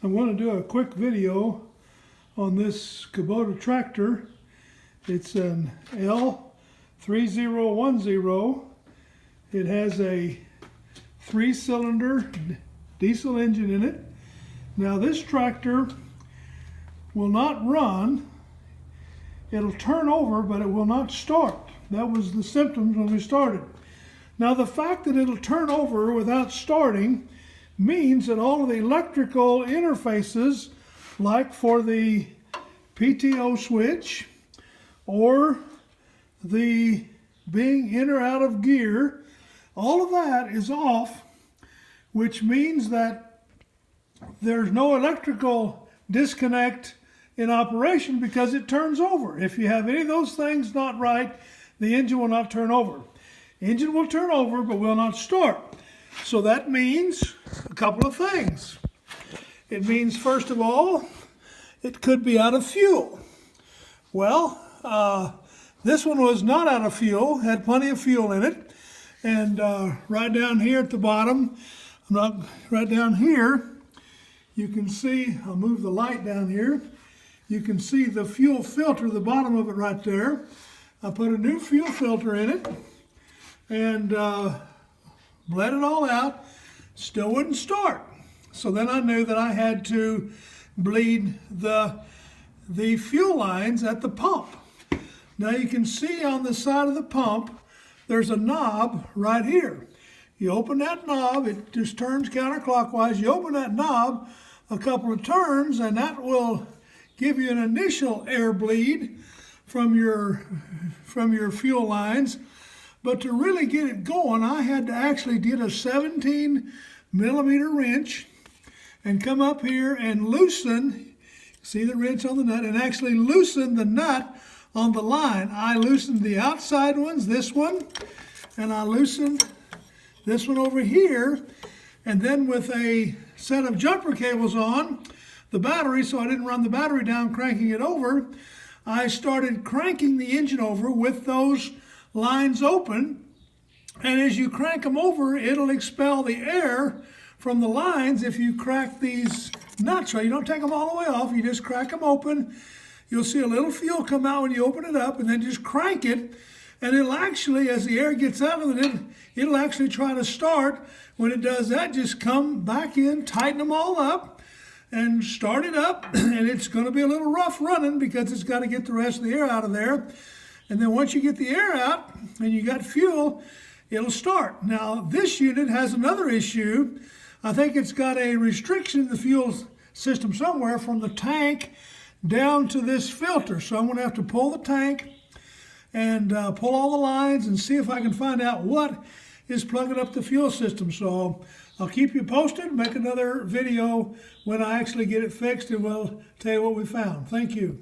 I'm going to do a quick video on this Kubota tractor. It's an L3010. It has a 3-cylinder diesel engine in it. Now this tractor will not run. It'll turn over, but it will not start. That was the symptoms when we started. Now the fact that it'll turn over without starting means that all of the electrical interfaces, like for the PTO switch or the being in or out of gear, all of that is off, which means that there's no electrical disconnect in operation because it turns over. If you have any of those things not right, the engine will not turn over. Engine will turn over but will not start. So that means a couple of things. It means, first of all, it could be out of fuel. Well, this one was not out of fuel, had plenty of fuel in it. And right down here at the bottom, right down here, you can see, I'll move the light down here, you can see the fuel filter, the bottom of it right there. I put a new fuel filter in it and bled it all out, still wouldn't start. So then I knew that I had to bleed the fuel lines at the pump. Now you can see on the side of the pump, there's a knob right here. You open that knob, it just turns counterclockwise. You open that knob a couple of turns and that will give you an initial air bleed from your fuel lines. But to really get it going, I had to actually get a 17mm wrench and come up here and loosen, see the wrench on the nut, and actually loosen the nut on the line. I loosened the outside ones, this one, and I loosened this one over here, and then with a set of jumper cables on the battery, so I didn't run the battery down cranking it over, I started cranking the engine over with those lines open, and as you crank them over, it'll expel the air from the lines if you crack these nuts. So you don't take them all the way off, you just crack them open. You'll see a little fuel come out when you open it up, and then just crank it, and it'll actually, as the air gets out of it, it'll actually try to start. When it does that, just come back in, tighten them all up, and start it up, and it's going to be a little rough running because it's got to get the rest of the air out of there. And then once you get the air out and you got fuel, it'll start. Now this unit has another issue. I think it's got a restriction in the fuel system somewhere from the tank down to this filter. So I'm going to have to pull the tank and pull all the lines and see if I can find out what is plugging up the fuel system. So I'll keep you posted, make another video when I actually get it fixed, and we'll tell you what we found. Thank you.